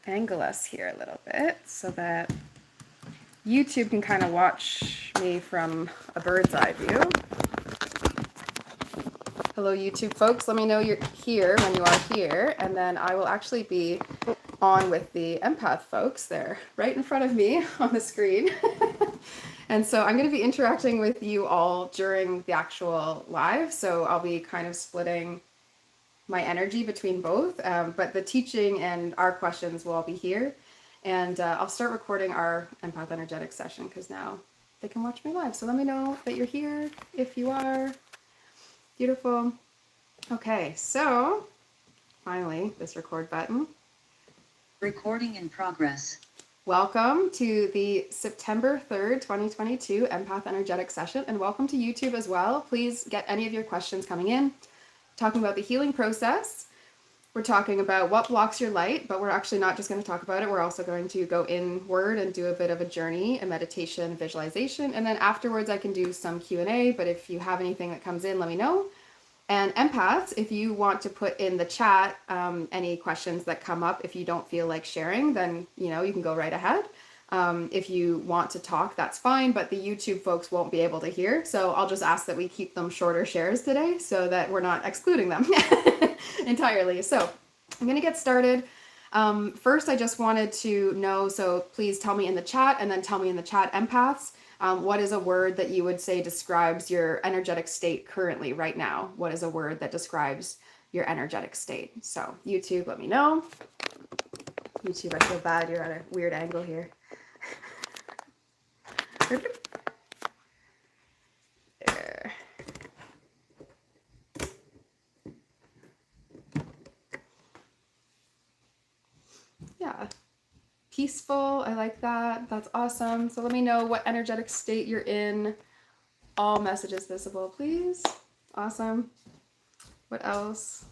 angle us here a little bit so that YouTube can kind of watch me from a bird's eye view. Hello, YouTube folks. Let me know you're here when you are here, and then I will actually be on with the empath folks. They're right in front of me on the screen. And so I'm going to be interacting with you all during the actual live. So I'll be kind of splitting my energy between both, but the teaching and our questions will all be here. And I'll start recording our Empath Energetics session because now they can watch me live. So let me know that you're here if you are. Beautiful. Okay, so finally, this record button. Recording in progress. Welcome to the September 3rd, 2022 Empath Energetic session, and welcome to YouTube as well. Please get any of your questions coming in. Talking about the healing process. We're talking about what blocks your light, but we're actually not just going to talk about it. We're also going to go inward and do a bit of a journey, a meditation, visualization, and then afterwards I can do some Q&A, but if you have anything that comes in, let me know. And empaths, if you want to put in the chat any questions that come up, if you don't feel like sharing, then you can go right ahead. If you want to talk, that's fine, but the YouTube folks won't be able to hear. So I'll just ask that we keep them shorter shares today so that we're not excluding them entirely. So I'm going to get started. First, I just wanted to know, so please tell me in the chat and then tell me in the chat, empaths, what is a word that you would say describes your energetic state currently right now? What is a word that describes your energetic state? So YouTube, let me know. YouTube, I feel bad. You're at a weird angle here. There. Yeah. Peaceful, I like that. That's awesome. So let me know what energetic state you're in. All messages visible, please. Awesome. What else?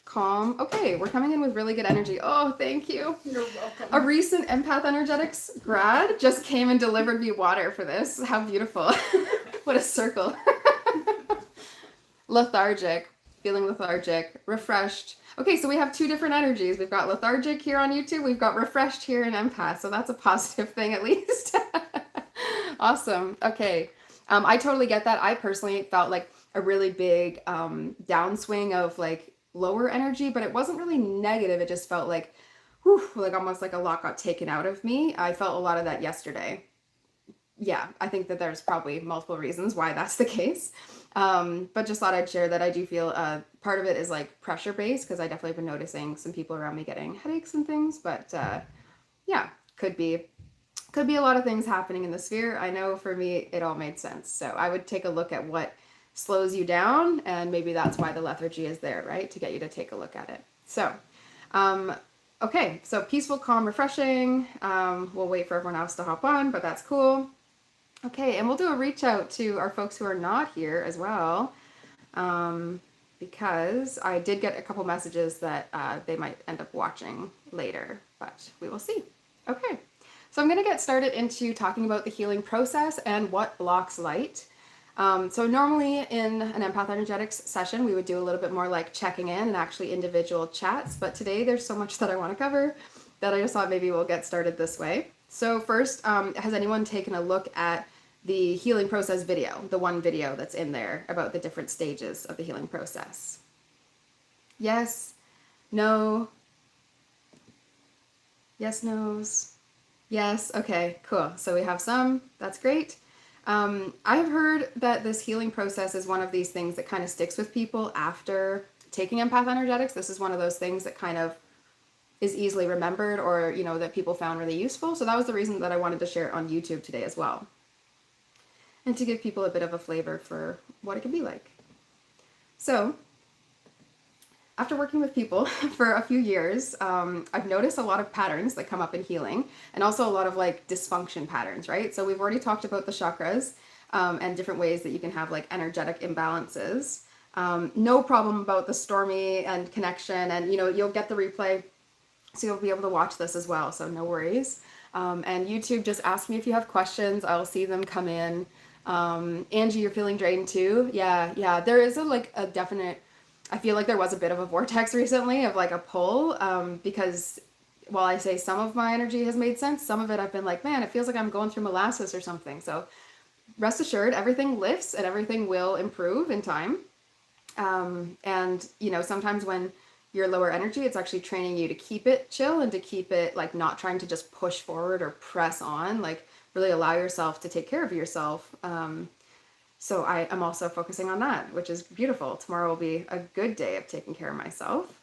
Calm. Okay, we're coming in with really good energy. Oh, thank you. You're welcome. A recent Empath Energetics grad just came and delivered me water for this. How beautiful. What a circle. Lethargic. Feeling lethargic. Refreshed. Okay, so we have two different energies. We've got lethargic here on YouTube. We've got refreshed here in empath. So that's a positive thing at least. Awesome. Okay. I totally get that. I personally felt like a really big downswing of like lower energy, but it wasn't really negative. It just felt like, whew, like almost like a lot got taken out of me. I felt a lot of that yesterday. Yeah, I think that there's probably multiple reasons why that's the case. But just thought I'd share that I do feel part of it is like pressure based because I definitely been noticing some people around me getting headaches and things. But yeah, could be a lot of things happening in the sphere. I know for me, it all made sense. So I would take a look at what slows you down, and maybe that's why the lethargy is there, right? To get you to take a look at it. So, okay, so peaceful, calm, refreshing. We'll wait for everyone else to hop on, but that's cool. Okay, and we'll do a reach out to our folks who are not here as well, because I did get a couple messages that they might end up watching later, but we will see. Okay, so I'm going to get started into talking about the healing process and what blocks light. So normally in an Empath Energetics session, we would do a little bit more like checking in and actually individual chats, but today there's so much that I want to cover that I just thought maybe we'll get started this way. So first, has anyone taken a look at the healing process video, the one video that's in there about the different stages of the healing process? Yes, no, yes, no's, yes, okay, cool. So we have some, that's great. I've heard that this healing process is one of these things that kind of sticks with people after taking Empath Energetics. This is one of those things that kind of is easily remembered or, that people found really useful. So that was the reason that I wanted to share it on YouTube today as well. And to give people a bit of a flavor for what it can be like. So, after working with people for a few years, I've noticed a lot of patterns that come up in healing and also a lot of like dysfunction patterns, right? So we've already talked about the chakras and different ways that you can have like energetic imbalances. No problem about the stormy and connection, and you'll get the replay. So you'll be able to watch this as well, so no worries. And YouTube, just ask me if you have questions. I'll see them come in. Angie, you're feeling drained too? Yeah, there is a definite I feel like there was a bit of a vortex recently of like a pull, because while I say some of my energy has made sense, some of it I've been like, man, it feels like I'm going through molasses or something. So rest assured, everything lifts and everything will improve in time. And sometimes when you're lower energy, it's actually training you to keep it chill and to keep it like not trying to just push forward or press on, like really allow yourself to take care of yourself. So I am also focusing on that, which is beautiful. Tomorrow will be a good day of taking care of myself.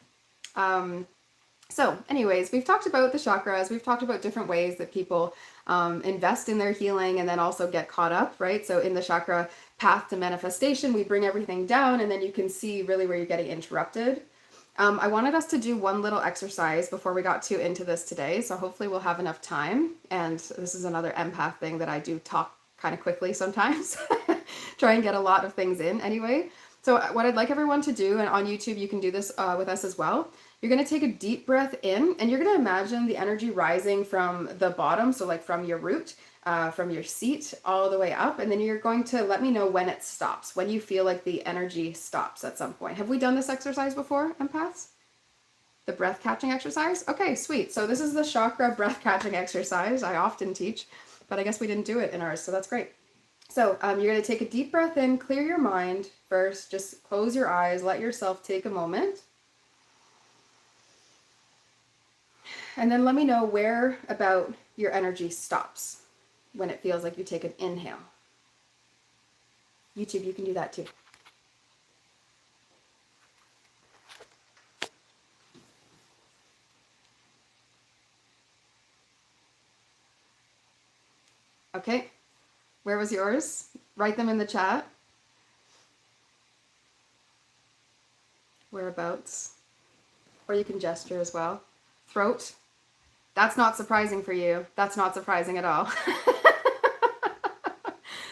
So anyways, we've talked about the chakras. We've talked about different ways that people invest in their healing and then also get caught up, right? So in the chakra path to manifestation, we bring everything down and then you can see really where you're getting interrupted. I wanted us to do one little exercise before we got too into this today. So hopefully we'll have enough time. And this is another empath thing that I do talk kind of quickly sometimes. Try and get a lot of things in anyway. So what I'd like everyone to do, and on YouTube you can do this with us as well, you're going to take a deep breath in and you're going to imagine the energy rising from the bottom, so like from your root, from your seat all the way up, and then you're going to let me know when it stops, when you feel like the energy stops at some point. Have we done this exercise before, empaths? The breath catching exercise? Okay, sweet. So this is the chakra breath catching exercise I often teach, but I guess we didn't do it in ours, so that's great. So you're going to take a deep breath in, clear your mind first, just close your eyes, let yourself take a moment. And then let me know where about your energy stops when it feels like you take an inhale. YouTube, you can do that too. Okay, where was yours? Write them in the chat. Whereabouts? Or you can gesture as well. Throat. That's not surprising for you. That's not surprising at all.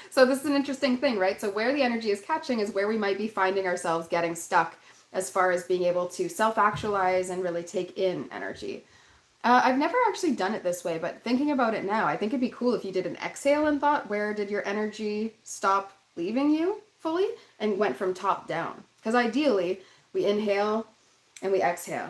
So this is an interesting thing, right? So where the energy is catching is where we might be finding ourselves getting stuck as far as being able to self-actualize and really take in energy. I've never actually done it this way, but thinking about it now, I think it'd be cool if you did an exhale and thought, where did your energy stop leaving you fully and went from top down? Because ideally, we inhale and we exhale.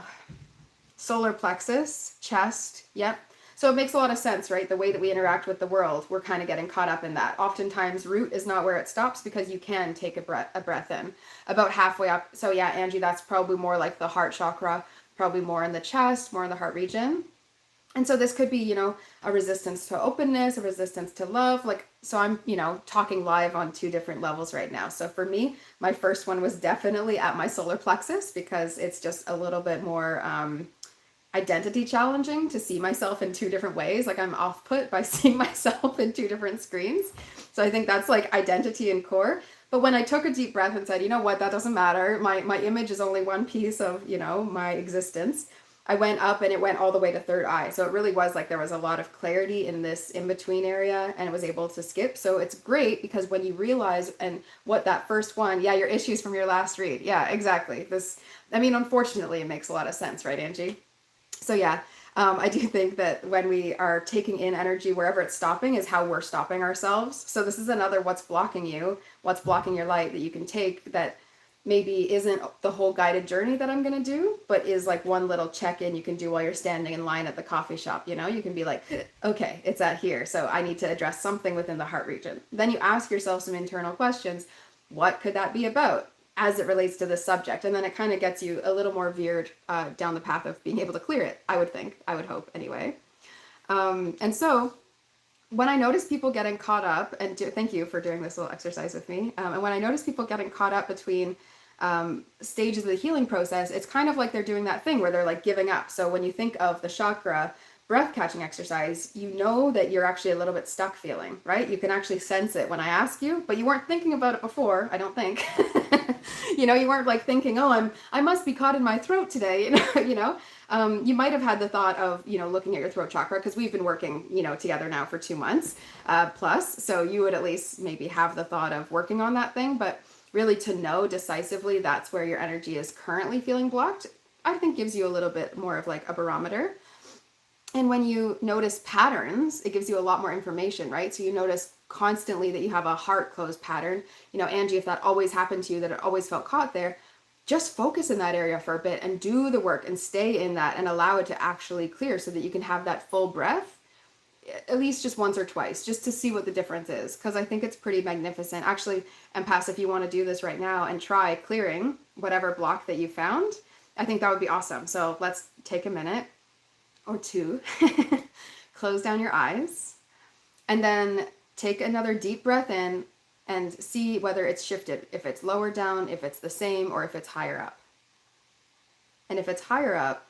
Solar plexus, chest, yep. So it makes a lot of sense, right? The way that we interact with the world, we're kind of getting caught up in that. Oftentimes, root is not where it stops because you can take a breath in about halfway up. So yeah, Angie, that's probably more like the heart chakra, probably more in the chest, more in the heart region. And so this could be, a resistance to openness, a resistance to love. Like, so I'm, talking live on two different levels right now. So for me, my first one was definitely at my solar plexus because it's just a little bit more identity challenging to see myself in two different ways. Like I'm off put by seeing myself in two different screens. So I think that's like identity and core. But when I took a deep breath and said, you know what, that doesn't matter. My image is only one piece of, my existence. I went up and it went all the way to third eye. So it really was like there was a lot of clarity in this in-between area and it was able to skip. So it's great because when you realize and what that first one, yeah, your issues from your last read. Yeah, exactly. Unfortunately, it makes a lot of sense, right, Angie? So yeah, I do think that when we are taking in energy, wherever it's stopping is how we're stopping ourselves. So this is another what's blocking you, what's blocking your light that you can take that maybe isn't the whole guided journey that I'm going to do, but is like one little check-in you can do while you're standing in line at the coffee shop. You can be like, okay, it's at here. So I need to address something within the heart region. Then you ask yourself some internal questions. What could that be about as it relates to this subject? And then it kind of gets you a little more veered down the path of being able to clear it, I would hope anyway. And so when I notice people getting caught up, and thank you for doing this little exercise with me, and when I notice people getting caught up between stages of the healing process, it's kind of like they're doing that thing where they're like giving up. So when you think of the chakra breath catching exercise, you know that you're actually a little bit stuck feeling, right? You can actually sense it when I ask you, but you weren't thinking about it before, I don't think. You weren't like thinking, oh, I must be caught in my throat today. You might have had the thought of, looking at your throat chakra because we've been working, together now for 2 months plus. So you would at least maybe have the thought of working on that thing, but really to know decisively that's where your energy is currently feeling blocked, I think gives you a little bit more of like a barometer. And when you notice patterns, it gives you a lot more information, right? So you notice constantly that you have a heart closed pattern. Angie, if that always happened to you, that it always felt caught there, just focus in that area for a bit and do the work and stay in that and allow it to actually clear so that you can have that full breath at least just once or twice, just to see what the difference is, because I think it's pretty magnificent. Actually, Empaths, if you want to do this right now and try clearing whatever block that you found, I think that would be awesome. So let's take a minute or two, close down your eyes, and then take another deep breath in and see whether it's shifted, if it's lower down, if it's the same, or if it's higher up. And if it's higher up,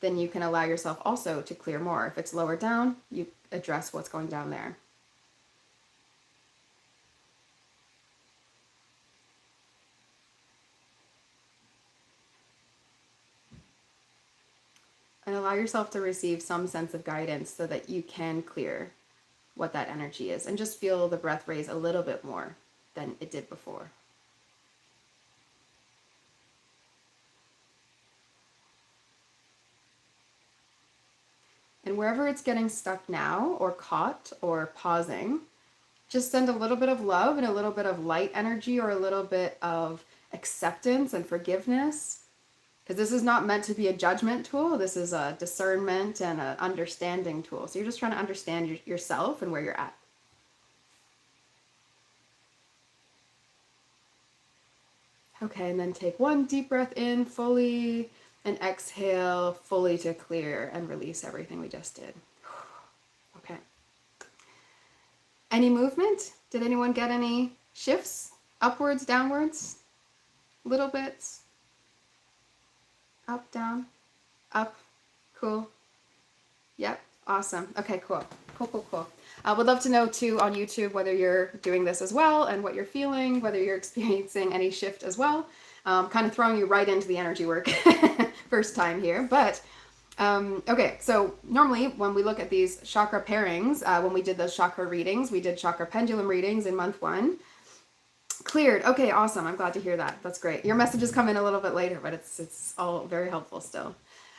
then you can allow yourself also to clear more. If it's lower down, you address what's going down there. And allow yourself to receive some sense of guidance so that you can clear what that energy is, and just feel the breath raise a little bit more than it did before. And wherever it's getting stuck now, or caught, or pausing, just send a little bit of love and a little bit of light energy, or a little bit of acceptance and forgiveness. Because this is not meant to be a judgment tool. This is a discernment and an understanding tool. So you're just trying to understand yourself and where you're at. Okay, and then take one deep breath in fully, and exhale fully to clear and release everything we just did. Okay. Any movement? Did anyone get any shifts? Upwards, downwards? Little bits? Up, down, up, cool. Yep, awesome. Okay, cool. Cool. Would love to know too on YouTube whether you're doing this as well and what you're feeling, whether you're experiencing any shift as well. Kind of throwing you right into the energy work first time here. But okay, so normally when we look at these chakra pairings, when we did those chakra readings, we did chakra pendulum readings in month 1. Cleared. Okay, awesome. I'm glad to hear that. That's great. Your messages come in a little bit later, but it's all very helpful still.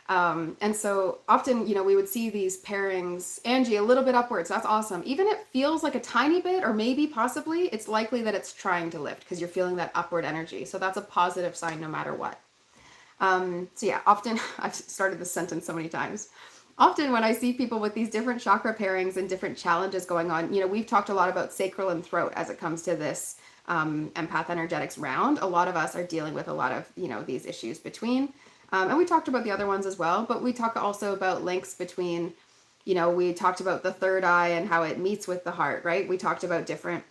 And so often, we would see these pairings, Angie, a little bit upwards. That's awesome. Even if it feels like a tiny bit, or maybe possibly, it's likely that it's trying to lift because you're feeling that upward energy. So that's a positive sign no matter what. So yeah, often, I've started this sentence so many times. Often when I see people with these different chakra pairings and different challenges going on, we've talked a lot about sacral and throat as it comes to this empath energetics round. A lot of us are dealing with a lot of, these issues between. And we talked about the other ones as well, but we talk also about links between, we talked about the third eye and how it meets with the heart, right? We talked about different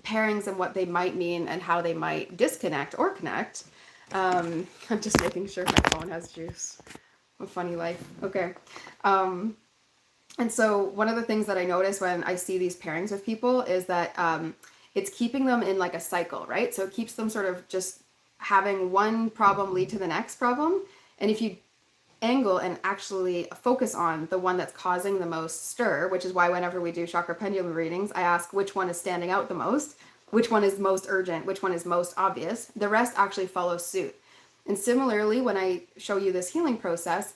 pairings and what they might mean and how they might disconnect or connect. I'm just making sure my phone has juice. A funny life. Okay. And so one of the things that I notice when I see these pairings with people is that it's keeping them in like a cycle, right? So it keeps them sort of just having one problem lead to the next problem. And if you angle and actually focus on the one that's causing the most stir, which is why whenever we do chakra pendulum readings, I ask which one is standing out the most, which one is most urgent, which one is most obvious. The rest actually follow suit. And similarly, when I show you this healing process,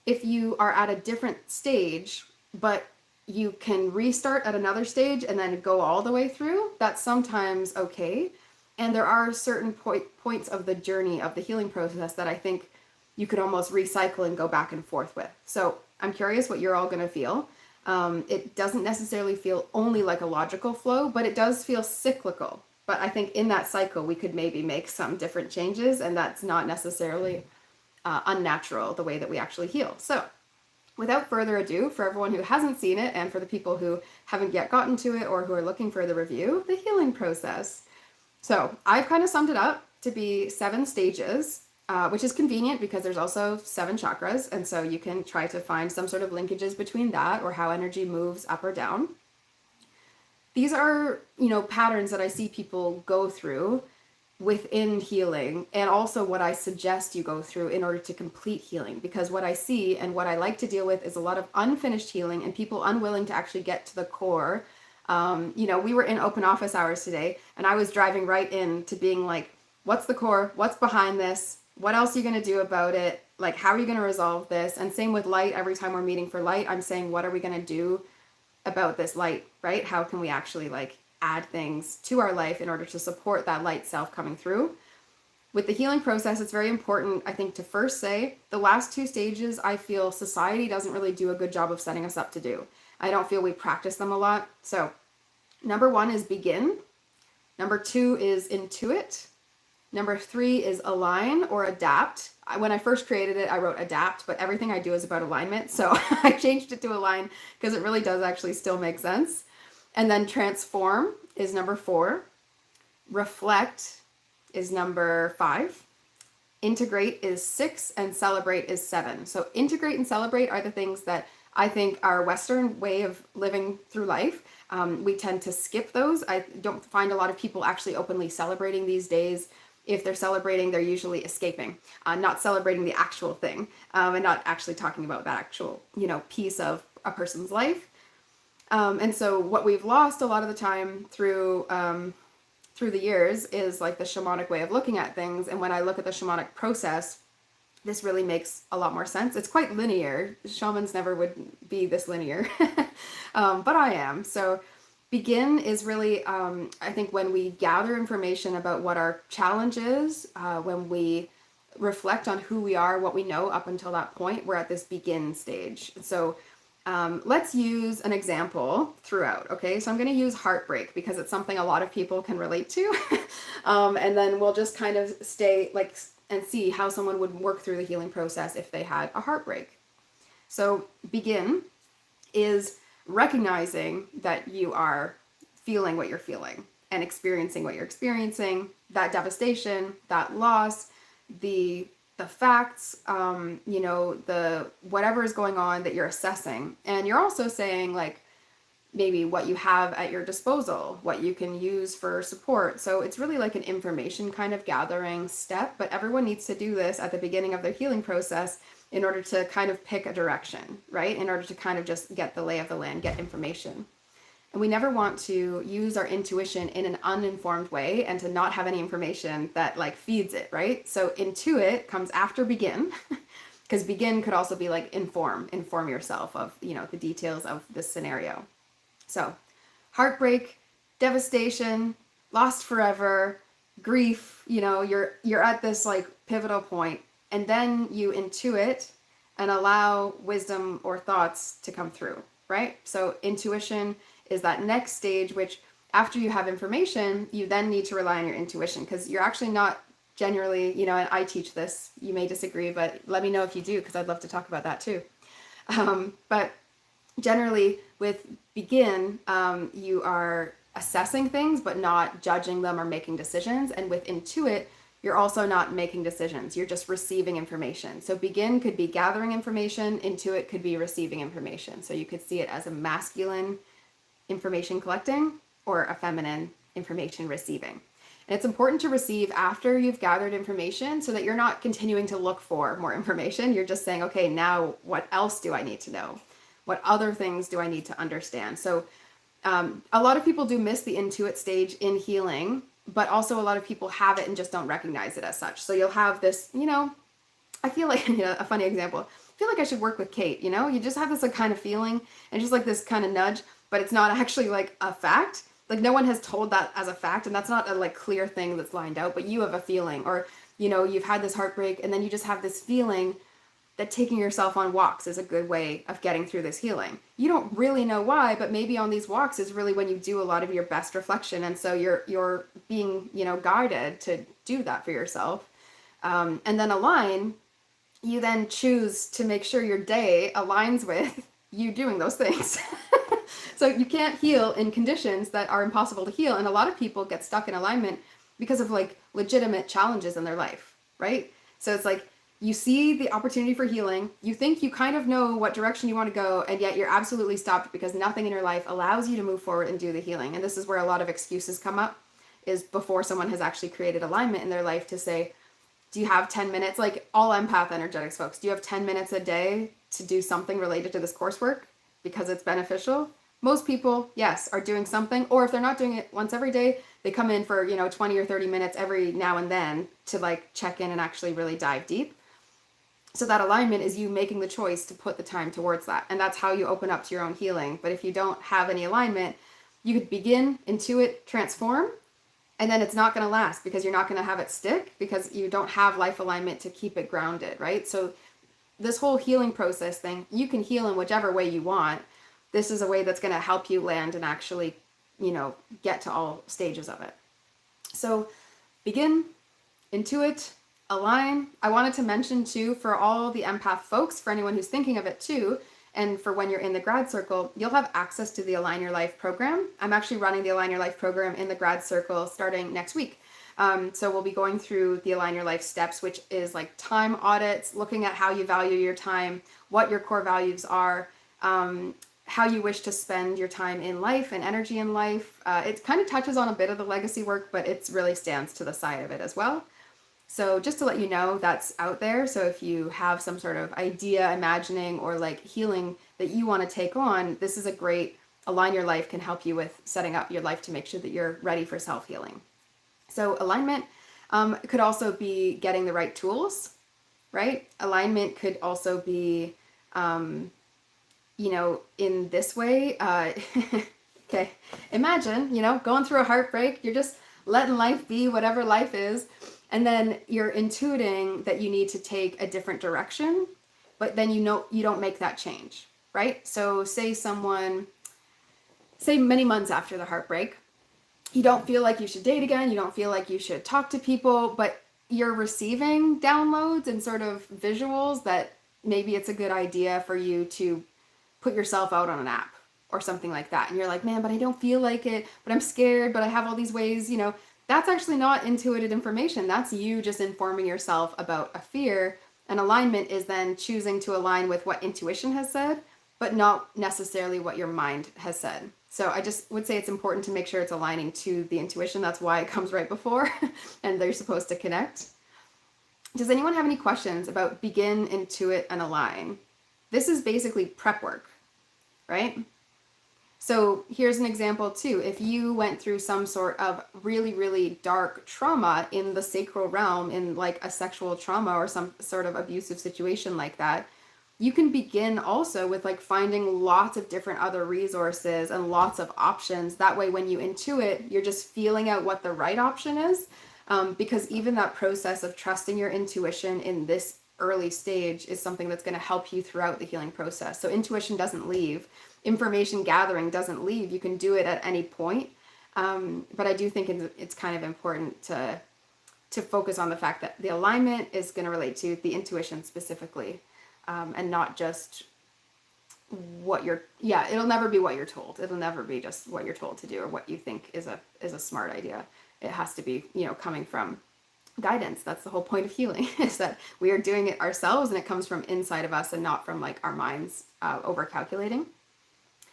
if you are at a different stage, but you can restart at another stage and then go all the way through, that's sometimes okay. And there are certain points of the journey of the healing process that I think you could almost recycle and go back and forth with. So I'm curious what you're all going to feel. It doesn't necessarily feel only like a logical flow, but it does feel cyclical. But I think in that cycle, we could maybe make some different changes, and that's not necessarily unnatural, the way that we actually heal. So without further ado, for everyone who hasn't seen it, and for the people who haven't yet gotten to it or who are looking for the review, the healing process. So I've kind of summed it up to be 7 stages, which is convenient because there's also 7 chakras. And so you can try to find some sort of linkages between that or how energy moves up or down. These are, patterns that I see people go through within healing, and also what I suggest you go through in order to complete healing. Because what I see and what I like to deal with is a lot of unfinished healing and people unwilling to actually get to the core. We were in open office hours today, and I was driving right in to being like, what's the core? What's behind this? What else are you going to do about it? Like, how are you going to resolve this? And same with light. Every time we're meeting for light, I'm saying, what are we going to do about this light, right? How can we actually add things to our life in order to support that light self coming through? with the healing process, it's very important, I think, to first say the last two stages, I feel society doesn't really do a good job of setting us up to do. I don't feel we practice them a lot. So number 1 is begin. Number 2 is intuit. Number 3 is align or adapt. When I first created it, I wrote adapt, but everything I do is about alignment. So I changed it to align because it really does actually still make sense. And then transform is number 4. Reflect is number 5. Integrate is 6, and celebrate is 7. So integrate and celebrate are the things that I think our Western way of living through life. We tend to skip those. I don't find a lot of people actually openly celebrating these days. If they're celebrating, they're usually escaping, not celebrating the actual thing, and not actually talking about that actual, piece of a person's life. And so what we've lost a lot of the time through the years is like the shamanic way of looking at things. And when I look at the shamanic process, this really makes a lot more sense. It's quite linear. Shamans never would be this linear, but I am. So begin is really, I think, when we gather information about what our challenge is, when we reflect on who we are, what we know up until that point, we're at this begin stage. So let's use an example throughout, okay? So I'm going to use heartbreak because it's something a lot of people can relate to. And then we'll just kind of stay like and see how someone would work through the healing process if they had a heartbreak. So begin is recognizing that you are feeling what you're feeling and experiencing what you're experiencing, that devastation, that loss, the facts, the whatever is going on that you're assessing. And you're also saying like maybe what you have at your disposal, what you can use for support. So it's really like an information kind of gathering step, but everyone needs to do this at the beginning of their healing process in order to kind of pick a direction, right? In order to kind of just get the lay of the land, get information. And we never want to use our intuition in an uninformed way and to not have any information that like feeds it, right? So intuit comes after begin, because begin could also be like inform yourself of, the details of this scenario. So heartbreak, devastation, lost forever, grief, you're at this like pivotal point, and then you intuit and allow wisdom or thoughts to come through, right? So intuition is that next stage, which after you have information, you then need to rely on your intuition, because you're actually not generally, and I teach this, you may disagree, but let me know if you do, because I'd love to talk about that too. But generally with begin, you are assessing things, but not judging them or making decisions. And with intuit, you're also not making decisions. You're just receiving information. So begin could be gathering information. Intuit could be receiving information. So you could see it as a masculine information collecting or a feminine information receiving. And it's important to receive after you've gathered information so that you're not continuing to look for more information. You're just saying, okay, now what else do I need to know? What other things do I need to understand? So a lot of people do miss the intuit stage in healing, but also a lot of people have it and just don't recognize it as such. So you'll have this, I feel like, a funny example, I feel like I should work with Kate, you just have this like kind of feeling and just like this kind of nudge, but it's not actually like a fact. Like no one has told that as a fact, and that's not a like clear thing that's lined out, but you have a feeling, or, you've had this heartbreak and then you just have this feeling that taking yourself on walks is a good way of getting through this healing. You don't really know why, but maybe on these walks is really when you do a lot of your best reflection. And so you're being, guided to do that for yourself. And then align, you then choose to make sure your day aligns with you doing those things. So you can't heal in conditions that are impossible to heal. And a lot of people get stuck in alignment because of like legitimate challenges in their life, right? So it's like, you see the opportunity for healing, you think you kind of know what direction you want to go, and yet you're absolutely stopped because nothing in your life allows you to move forward and do the healing. And this is where a lot of excuses come up, is before someone has actually created alignment in their life to say, do you have 10 minutes, like all empath energetics folks, do you have 10 minutes a day to do something related to this coursework because it's beneficial? Most people, yes, are doing something, or if they're not doing it once every day, they come in for, 20 or 30 minutes every now and then to like check in and actually really dive deep. So that alignment is you making the choice to put the time towards that. And that's how you open up to your own healing. But if you don't have any alignment, you could begin, intuit, transform, And then it's not going to last because you're not going to have it stick because you don't have life alignment to keep it grounded, right? So this whole healing process thing, you can heal in whichever way you want. This is a way that's going to help you land and actually, get to all stages of it. So begin, intuit, align. I wanted to mention too, for all the empath folks, for anyone who's thinking of it too, and for when you're in the grad circle, you'll have access to the Align Your Life program. I'm actually running the Align Your Life program in the grad circle starting next week. So we'll be going through the Align Your Life steps, which is like time audits, looking at how you value your time, what your core values are, how you wish to spend your time in life and energy in life. It kind of touches on a bit of the legacy work, but it really stands to the side of it as well. So just to let you know, that's out there. So if you have some sort of idea, imagining, or like healing that you want to take on, this is a great Align Your Life can help you with setting up your life to make sure that you're ready for self-healing. So alignment could also be getting the right tools, right? Alignment could also be, in this way. Okay, imagine, going through a heartbreak, you're just letting life be whatever life is. And then you're intuiting that you need to take a different direction, but then you don't make that change, right? So say many months after the heartbreak, you don't feel like you should date again, you don't feel like you should talk to people, but you're receiving downloads and sort of visuals that maybe it's a good idea for you to put yourself out on an app or something like that. And you're like, man, but I don't feel like it, but I'm scared, but I have all these ways, that's actually not intuited information. That's you just informing yourself about a fear. And alignment is then choosing to align with what intuition has said, but not necessarily what your mind has said. So I just would say it's important to make sure it's aligning to the intuition. That's why it comes right before and they're supposed to connect. Does anyone have any questions about begin, intuit, and align? This is basically prep work, right? So here's an example too. If you went through some sort of really, really dark trauma in the sacral realm, in like a sexual trauma or some sort of abusive situation like that, you can begin also with like finding lots of different other resources and lots of options. That way, when you intuit, you're just feeling out what the right option is. Because even that process of trusting your intuition in this early stage is something that's going to help you throughout the healing process. So intuition doesn't leave. Information gathering doesn't leave. You can do it at any point. But I do think it's kind of important to focus on the fact that the alignment is going to relate to the intuition specifically, and not just it'll never be what you're told. It'll never be just what you're told to do or what you think is a smart idea. It has to be, coming from guidance. That's the whole point of healing, is that we are doing it ourselves and it comes from inside of us and not from like our minds over calculating.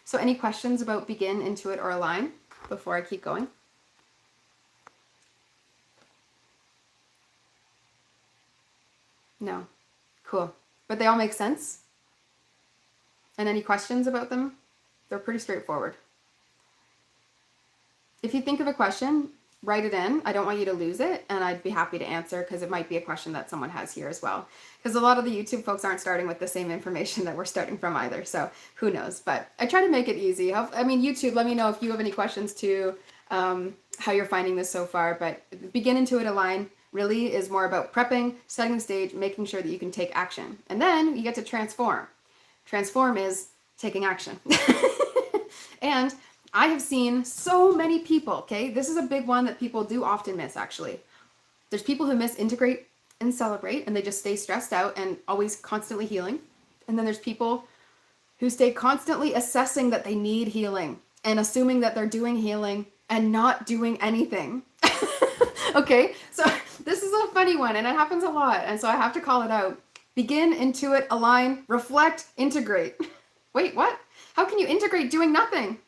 So any questions about begin, intuit, or align before I keep going? No. Cool. But they all make sense? And any questions about them? They're pretty straightforward. If you think of a question, write it in. I don't want you to lose it, and I'd be happy to answer because it might be a question that someone has here as well. Because a lot of the YouTube folks aren't starting with the same information that we're starting from either, so who knows. But I try to make it easy. YouTube, let me know if you have any questions too, how you're finding this so far. But begin, intuit, align really is more about prepping, setting the stage, making sure that you can take action. And then you get to transform. Transform is taking action. And I have seen so many people, okay? This is a big one that people do often miss, actually. There's people who miss integrate and celebrate, and they just stay stressed out and always constantly healing. And then there's people who stay constantly assessing that they need healing and assuming that they're doing healing and not doing anything. Okay, so this is a funny one, and it happens a lot, and so I have to call it out. Begin, intuit, align, reflect, integrate. Wait, what? How can you integrate doing nothing?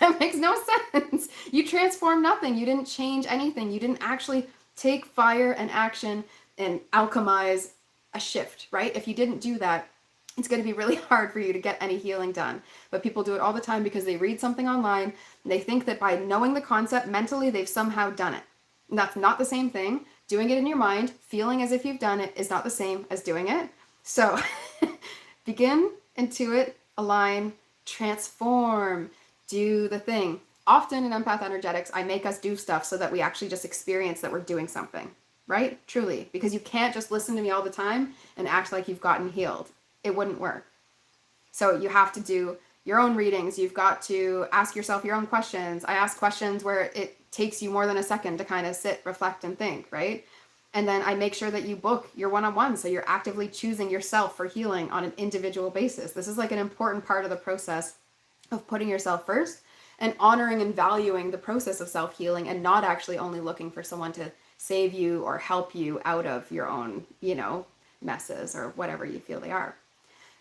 That makes no sense. You transform nothing. You didn't change anything. You didn't actually take fire and action and alchemize a shift, right? If you didn't do that, it's going to be really hard for you to get any healing done. But people do it all the time because they read something online and they think that by knowing the concept mentally, they've somehow done it. And that's not the same thing. Doing it in your mind, feeling as if you've done it, is not the same as doing it. So begin, intuit, align, transform, do the thing. Often in Empath Energetics, I make us do stuff so that we actually just experience that we're doing something, right? Truly, because you can't just listen to me all the time and act like you've gotten healed. It wouldn't work. So you have to do your own readings. You've got to ask yourself your own questions. I ask questions where it takes you more than a second to kind of sit, reflect, and think, right? And then I make sure that you book your one-on-one, so you're actively choosing yourself for healing on an individual basis. This is like an important part of the process of putting yourself first and honoring and valuing the process of self-healing, and not actually only looking for someone to save you or help you out of your own, messes or whatever you feel they are.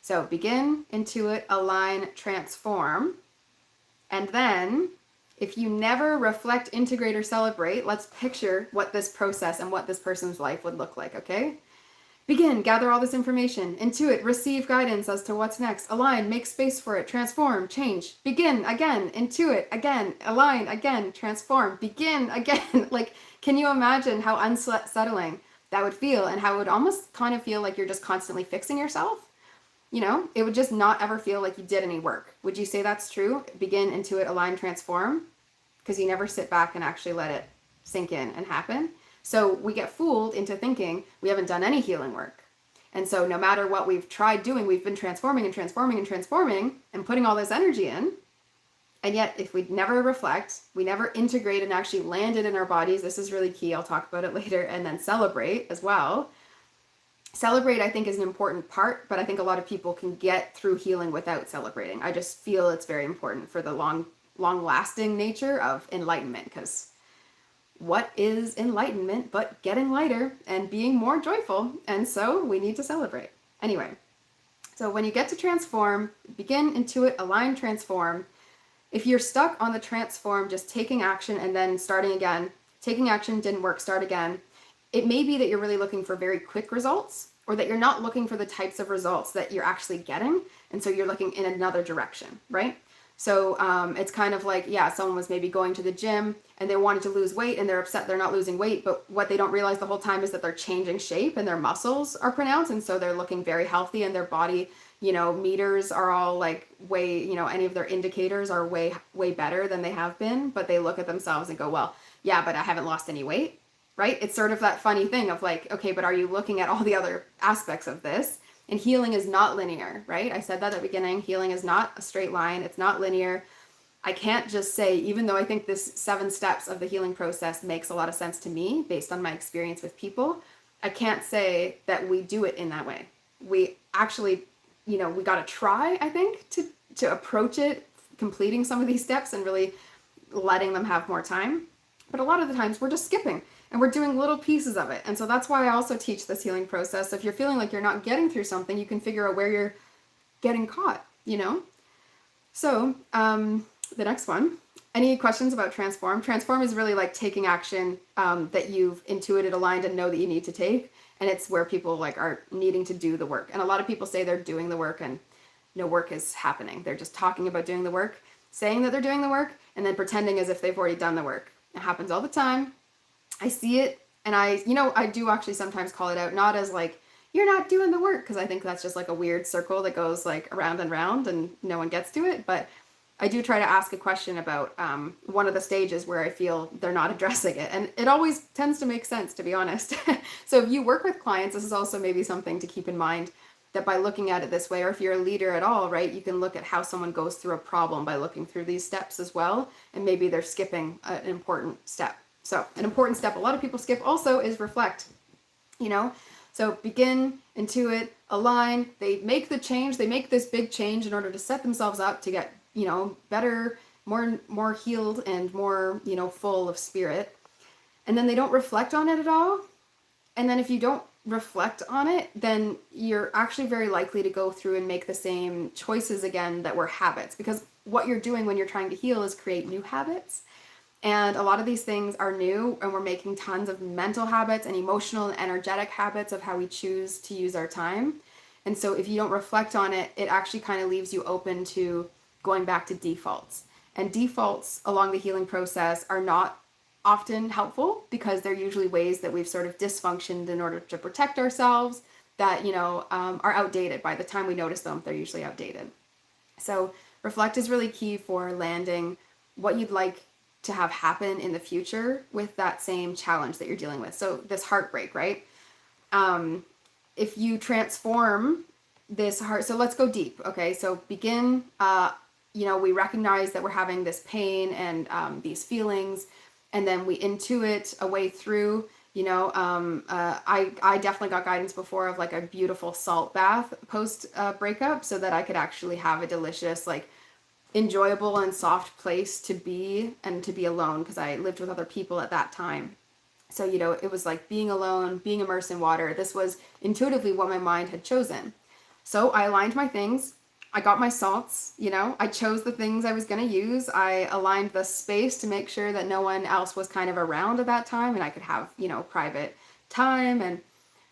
So begin, intuit, align, transform. And then if you never reflect, integrate, or celebrate, let's picture what this process and what this person's life would look like, okay? Begin, gather all this information, intuit, receive guidance as to what's next, align, make space for it, transform, change, begin, again, intuit, again, align, again, transform, begin, again. Like, can you imagine how unsettling that would feel, and how it would almost kind of feel like you're just constantly fixing yourself? It would just not ever feel like you did any work. Would you say that's true? Begin, intuit, align, transform? Because you never sit back and actually let it sink in and happen. So we get fooled into thinking we haven't done any healing work. And so no matter what we've tried doing, we've been transforming and transforming and transforming and putting all this energy in. And yet if we never reflect, we never integrate and actually land it in our bodies, this is really key, I'll talk about it later, and then celebrate as well. Celebrate, I think, is an important part, but I think a lot of people can get through healing without celebrating. I just feel it's very important for the long-lasting nature of enlightenment, because what is enlightenment but getting lighter and being more joyful? And so we need to celebrate. Anyway, so when you get to transform, begin, intuit, align, transform. If you're stuck on the transform, just taking action and then starting again, taking action didn't work, start again. It may be that you're really looking for very quick results, or that you're not looking for the types of results that you're actually getting. And so you're looking in another direction, right? So it's kind of like, someone was maybe going to the gym and they wanted to lose weight and they're upset they're not losing weight. But what they don't realize the whole time is that they're changing shape and their muscles are pronounced. And so they're looking very healthy, and their body, meters are all like way, any of their indicators are way, way better than they have been. But they look at themselves and go, well, yeah, but I haven't lost any weight, right? It's sort of that funny thing of like, okay, but are you looking at all the other aspects of this? And healing is not linear, right? I said that at the beginning. Healing is not a straight line. It's not linear. I can't just say, even though I think this 7 steps of the healing process makes a lot of sense to me based on my experience with people, I can't say that we do it in that way. We actually, we got to try, I think, to approach it, completing some of these steps and really letting them have more time. But a lot of the times we're just skipping. And we're doing little pieces of it. And so that's why I also teach this healing process. If you're feeling like you're not getting through something, you can figure out where you're getting caught, So the next one, any questions about transform? Transform is really like taking action that you've intuited, aligned, and know that you need to take. And it's where people like are needing to do the work. And a lot of people say they're doing the work and no work is happening. They're just talking about doing the work, saying that they're doing the work, and then pretending as if they've already done the work. It happens all the time. I see it, and I do actually sometimes call it out, not as like, you're not doing the work, because I think that's just like a weird circle that goes like around and round and no one gets to it. But I do try to ask a question about one of the stages where I feel they're not addressing it. And it always tends to make sense, to be honest. So if you work with clients, this is also maybe something to keep in mind, that by looking at it this way, or if you're a leader at all, right, you can look at how someone goes through a problem by looking through these steps as well. And maybe they're skipping an important step. So an important step a lot of people skip also is reflect, So begin, intuit, align. They make the change. They make this big change in order to set themselves up to get, better, more healed and more, full of spirit. And then they don't reflect on it at all. And then if you don't reflect on it, then you're actually very likely to go through and make the same choices again that were habits. Because what you're doing when you're trying to heal is create new habits. And a lot of these things are new, and we're making tons of mental habits and emotional and energetic habits of how we choose to use our time. And so if you don't reflect on it, it actually kind of leaves you open to going back to defaults. And defaults along the healing process are not often helpful, because they're usually ways that we've sort of dysfunctioned in order to protect ourselves that, are outdated. By the time we notice them, they're usually outdated. So reflect is really key for landing what you'd like to have happen in the future with that same challenge that you're dealing with. So this heartbreak, right? If you transform this heart, so let's go deep. Okay, so begin, we recognize that we're having this pain and these feelings, and then we intuit a way through. I definitely got guidance before of like a beautiful salt bath post breakup, so that I could actually have a delicious, like, enjoyable and soft place to be and to be alone, because I lived with other people at that time. So, it was like being alone, being immersed in water. This was intuitively what my mind had chosen. So I aligned my things. I got my salts, I chose the things I was going to use. I aligned the space to make sure that no one else was kind of around at that time and I could have, private time. And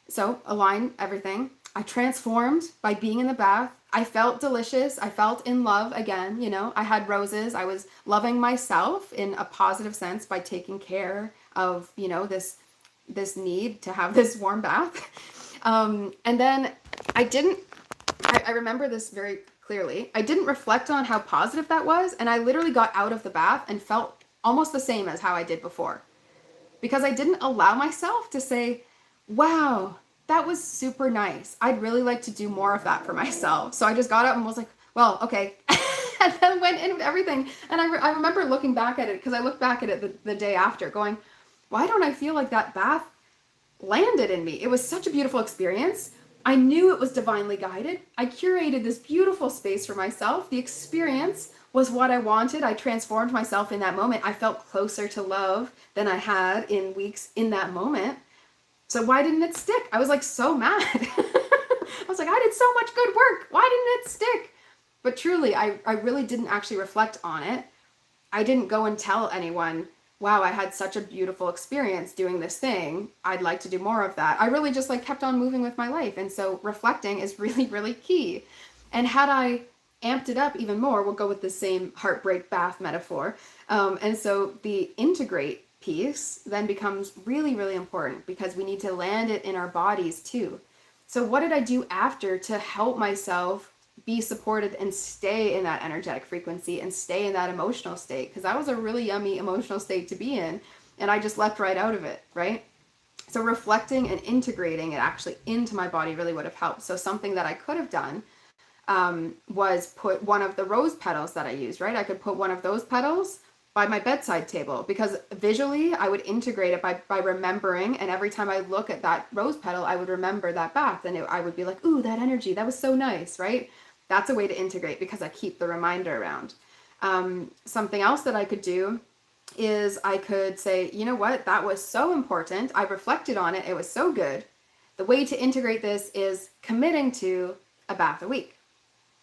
so align everything. I transformed by being in the bath. I felt delicious. I felt in love again. I had roses. I was loving myself in a positive sense by taking care of, this need to have this warm bath. And then I remember this very clearly. I didn't reflect on how positive that was. And I literally got out of the bath and felt almost the same as how I did before, because I didn't allow myself to say, wow, that was super nice. I'd really like to do more of that for myself. So I just got up and was like, well, okay. And then went in with everything. And I remember looking back at it, because I looked back at it the day after going, why don't I feel like that bath landed in me? It was such a beautiful experience. I knew it was divinely guided. I curated this beautiful space for myself. The experience was what I wanted. I transformed myself in that moment. I felt closer to love than I had in weeks in that moment. So why didn't it stick? I was like so mad. I was like, I did so much good work. Why didn't it stick? But truly, I really didn't actually reflect on it. I didn't go and tell anyone, wow, I had such a beautiful experience doing this thing. I'd like to do more of that. I really just like kept on moving with my life. And so reflecting is really, really key. And had I amped it up even more, we'll go with the same heartbreak bath metaphor. And so the integrate piece then becomes really, really important, because we need to land it in our bodies too. So what did I do after to help myself be supported and stay in that energetic frequency and stay in that emotional state? Because that was a really yummy emotional state to be in, and I just left right out of it, right? So reflecting and integrating it actually into my body really would have helped. So something that I could have done was put one of the rose petals that I used, right? I could put one of those petals by my bedside table, because visually I would integrate it by remembering, and every time I look at that rose petal, I would remember that bath, and I would be like, ooh, that energy, that was so nice, right? That's a way to integrate, because I keep the reminder around. Something else that I could do is I could say, you know what, that was so important. I reflected on it. It was so good. The way to integrate this is committing to a bath a week.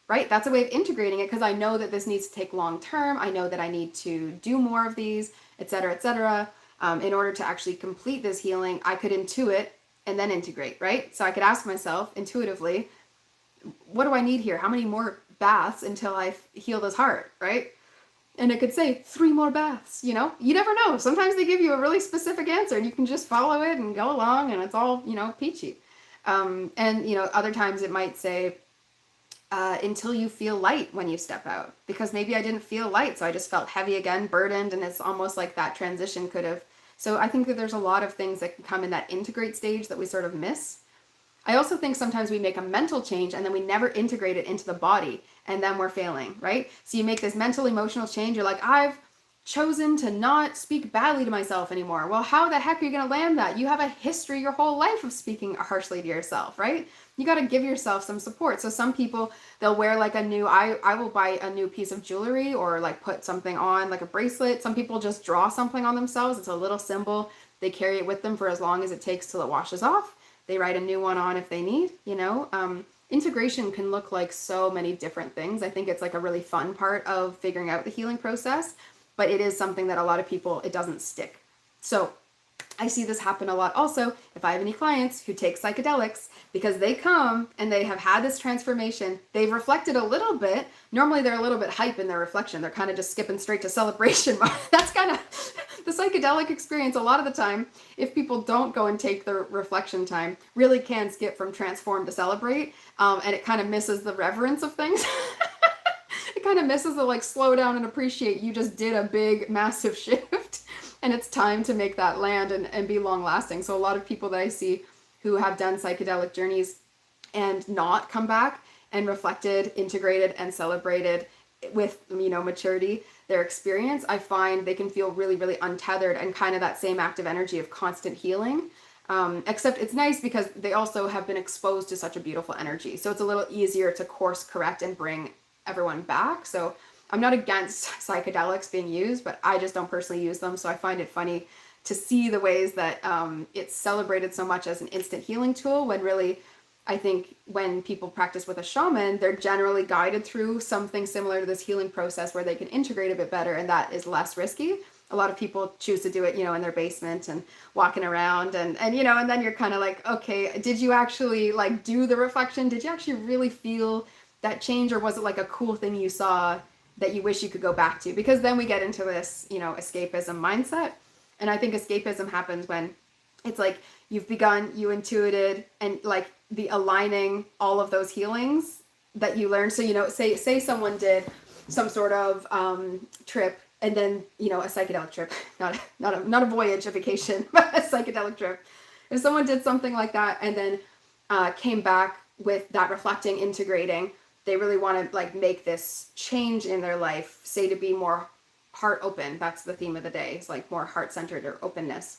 Right? That's a way of integrating it, because I know that this needs to take long term. I know that I need to do more of these, et cetera, et cetera. In order to actually complete this healing, I could intuit and then integrate, right? So I could ask myself intuitively, what do I need here? How many more baths until I heal this heart, right? And it could say 3 more baths, You never know. Sometimes they give you a really specific answer and you can just follow it and go along and it's all, peachy. And, other times it might say, until you feel light when you step out, because maybe I didn't feel light. So I just felt heavy again, burdened. And it's almost like that transition could have. So I think that there's a lot of things that can come in that integrate stage that we sort of miss. I also think sometimes we make a mental change and then we never integrate it into the body, and then we're failing, right? So you make this mental, emotional change. You're like, I've chosen to not speak badly to myself anymore. Well, how the heck are you going to land that? You have a history your whole life of speaking harshly to yourself, right? You got to give yourself some support. So some people, they'll wear like I will buy a new piece of jewelry or like put something on, like a bracelet. Some people just draw something on themselves. It's a little symbol. They carry it with them for as long as it takes till it washes off. They write a new one on if they need, Integration can look like so many different things. I think it's like a really fun part of figuring out the healing process, but it is something that a lot of people, it doesn't stick. So I see this happen a lot also if I have any clients who take psychedelics, because they come and they have had this transformation. They've reflected a little bit. Normally they're a little bit hype in their reflection. They're kind of just skipping straight to celebration. That's kind of the psychedelic experience. A lot of the time, if people don't go and take the reflection time, really can skip from transform to celebrate. And it kind of misses the reverence of things. kind of misses the like slow down and appreciate you just did a big massive shift and it's time to make that land and be long lasting. So a lot of people that I see who have done psychedelic journeys and not come back and reflected, integrated, and celebrated with, maturity, their experience, I find they can feel really, really untethered and kind of that same active energy of constant healing. Except it's nice because they also have been exposed to such a beautiful energy. So it's a little easier to course correct and bring everyone back. So I'm not against psychedelics being used, but I just don't personally use them. So I find it funny to see the ways that it's celebrated so much as an instant healing tool when really I think when people practice with a shaman, they're generally guided through something similar to this healing process where they can integrate a bit better, and that is less risky. A lot of people choose to do it, in their basement and walking around and then you're kind of like, okay, did you actually like do the reflection? Did you actually really feel that change, or was it like a cool thing you saw that you wish you could go back to? Because then we get into this, escapism mindset. And I think escapism happens when it's like you've begun, you intuited, and like the aligning all of those healings that you learned. So, say someone did some sort of trip, and then, a psychedelic trip, not a voyage, a vacation, but a psychedelic trip. If someone did something like that and then came back with that reflecting, integrating, they really want to like make this change in their life, say to be more heart open. That's the theme of the day. It's like more heart centered or openness.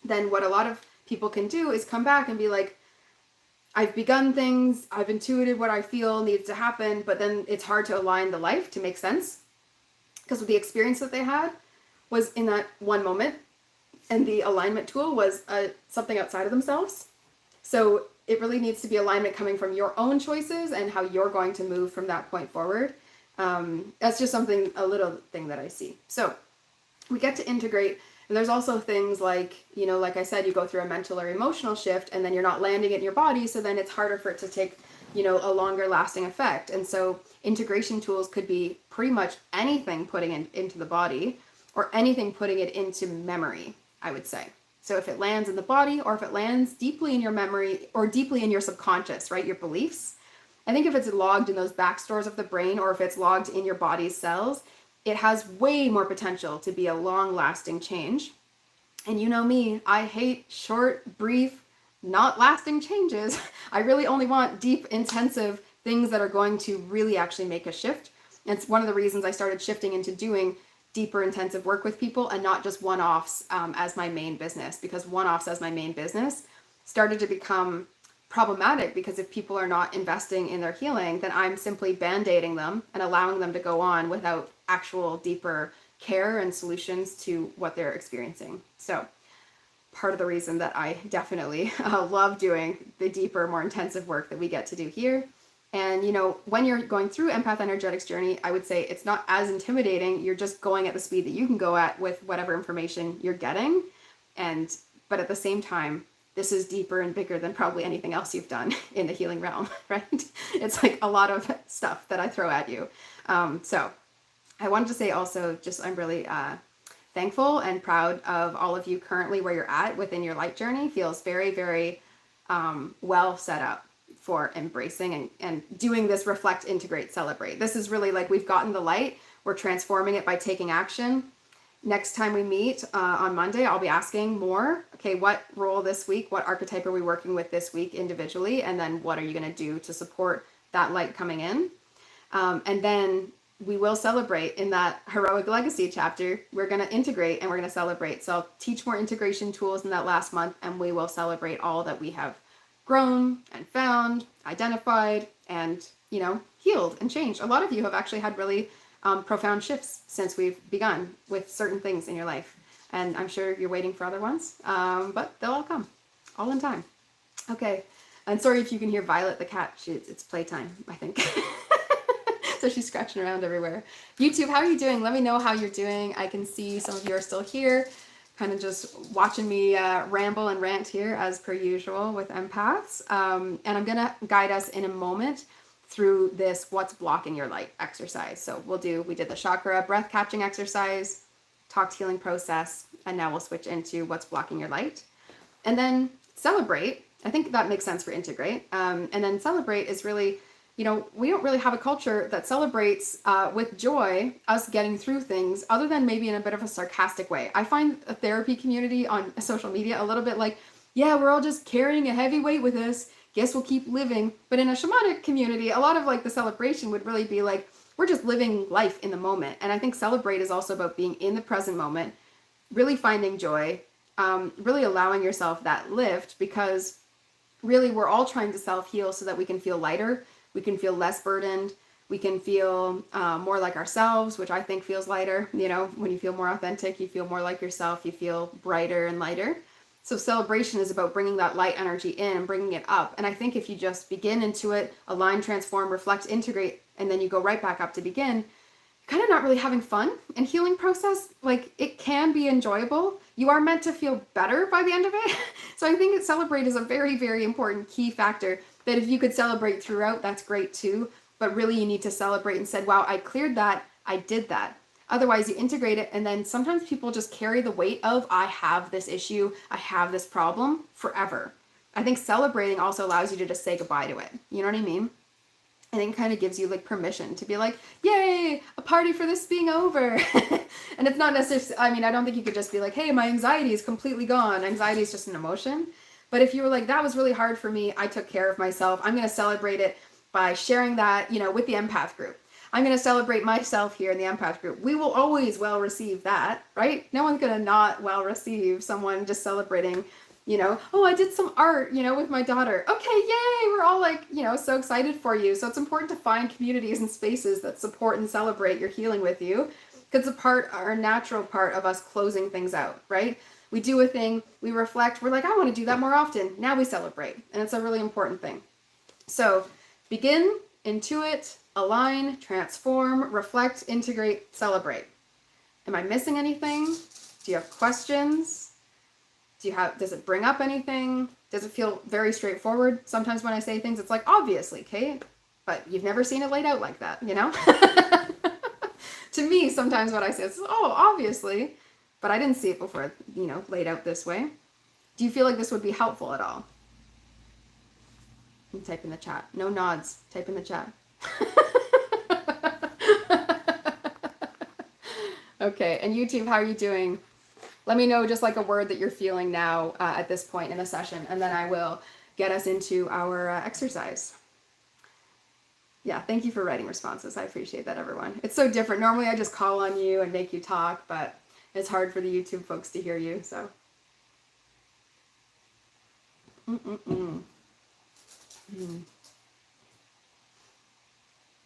Then what a lot of people can do is come back and be like, I've begun things, I've intuited what I feel needs to happen, but then it's hard to align the life to make sense because the experience that they had was in that one moment, and the alignment tool was something outside of themselves. So it really needs to be alignment coming from your own choices and how you're going to move from that point forward. That's just a little thing that I see. So we get to integrate. And there's also things like, like I said, you go through a mental or emotional shift and then you're not landing it in your body. So then it's harder for it to take, a longer lasting effect. And so integration tools could be pretty much anything putting it into the body or anything putting it into memory, I would say. So if it lands in the body or if it lands deeply in your memory or deeply in your subconscious, right, your beliefs, I think if it's logged in those back stores of the brain or if it's logged in your body's cells, it has way more potential to be a long-lasting change. And you know me, I hate short, brief, not lasting changes. I really only want deep, intensive things that are going to really actually make a shift. And it's one of the reasons I started shifting into doing deeper, intensive work with people and not just one-offs as my main business, because one-offs as my main business started to become problematic because if people are not investing in their healing, then I'm simply band-aiding them and allowing them to go on without actual deeper care and solutions to what they're experiencing. So part of the reason that I definitely love doing the deeper, more intensive work that we get to do here. And, when you're going through Empath Energetics journey, I would say it's not as intimidating. You're just going at the speed that you can go at with whatever information you're getting. But at the same time, this is deeper and bigger than probably anything else you've done in the healing realm, right? It's like a lot of stuff that I throw at you. So I wanted to say also just I'm really thankful and proud of all of you currently where you're at within your light journey. Feels very, very well set up for embracing and doing this reflect, integrate, celebrate. This is really like we've gotten the light. We're transforming it by taking action. Next time we meet on Monday, I'll be asking more, okay, what role this week, what archetype are we working with this week individually? And then what are you going to do to support that light coming in? And then we will celebrate in that heroic legacy chapter. We're going to integrate and we're going to celebrate. So I'll teach more integration tools in that last month, and we will celebrate all that we have grown and found, identified, and, healed and changed. A lot of you have actually had really profound shifts since we've begun with certain things in your life. And I'm sure you're waiting for other ones, but they'll all come, all in time. Okay. And sorry if you can hear Violet the cat. It's playtime, I think. So she's scratching around everywhere. YouTube, how are you doing? Let me know how you're doing. I can see some of you are still here, kind of just watching me ramble and rant here as per usual with empaths. And I'm going to guide us in a moment through this what's blocking your light exercise. So we did the chakra breath catching exercise, talked healing process, and now we'll switch into what's blocking your light. And then celebrate. I think that makes sense for integrate. And then celebrate is really, you know, we don't really have a culture that celebrates with joy us getting through things, other than maybe in a bit of a sarcastic way. I find a therapy community on social media a little bit like, yeah, we're all just carrying a heavy weight with us. Guess we'll keep living. But in a shamanic community, a lot of like the celebration would really be like, we're just living life in the moment. And I think celebrate is also about being in the present moment, really finding joy, really allowing yourself that lift, because really we're all trying to self-heal so that we can feel lighter, we can feel less burdened, we can feel more like ourselves, which I think feels lighter. You know, when you feel more authentic, you feel more like yourself, you feel brighter and lighter. So celebration is about bringing that light energy in and bringing it up. And I think if you just begin into it, align, transform, reflect, integrate, and then you go right back up to begin, kind of not really having fun and healing process. Like, it can be enjoyable. You are meant to feel better by the end of it. So I think celebrate is a very, very important key factor, that if you could celebrate throughout, that's great too. But really you need to celebrate and say, wow, I cleared that, I did that. Otherwise you integrate it, and then sometimes people just carry the weight of, I have this issue, I have this problem forever. I think celebrating also allows you to just say goodbye to it. You know what I mean? I think it kind of gives you like permission to be like, yay, a party for this being over. And it's not necessarily, I mean, I don't think you could just be like, hey, my anxiety is completely gone. Anxiety is just an emotion. But if you were like, that was really hard for me, I took care of myself, I'm going to celebrate it by sharing that, you know, with the empath group. I'm going to celebrate myself here in the empath group. We will always well receive that, right? No one's going to not well receive someone just celebrating, you know, oh, I did some art, you know, with my daughter. Okay, yay! We're all like, you know, so excited for you. So it's important to find communities and spaces that support and celebrate your healing with you, because it's a natural part of us closing things out, right? We do a thing, we reflect, we're like, I want to do that more often. Now we celebrate. And it's a really important thing. So begin, intuit, align, transform, reflect, integrate, celebrate. Am I missing anything? Do you have questions? Does it bring up anything? Does it feel very straightforward? Sometimes when I say things, it's like, obviously, Kate, but you've never seen it laid out like that, you know? To me, sometimes what I say is, oh, obviously, but I didn't see it before, you know, laid out this way. Do you feel like this would be helpful at all? You type in the chat. No nods. Type in the chat. Okay, and YouTube, how are you doing? Let me know just like a word that you're feeling now at this point in the session, and then I will get us into our exercise. Yeah, thank you for writing responses. I appreciate that, everyone. It's so different. Normally I just call on you and make you talk, but it's hard for the YouTube folks to hear you, so.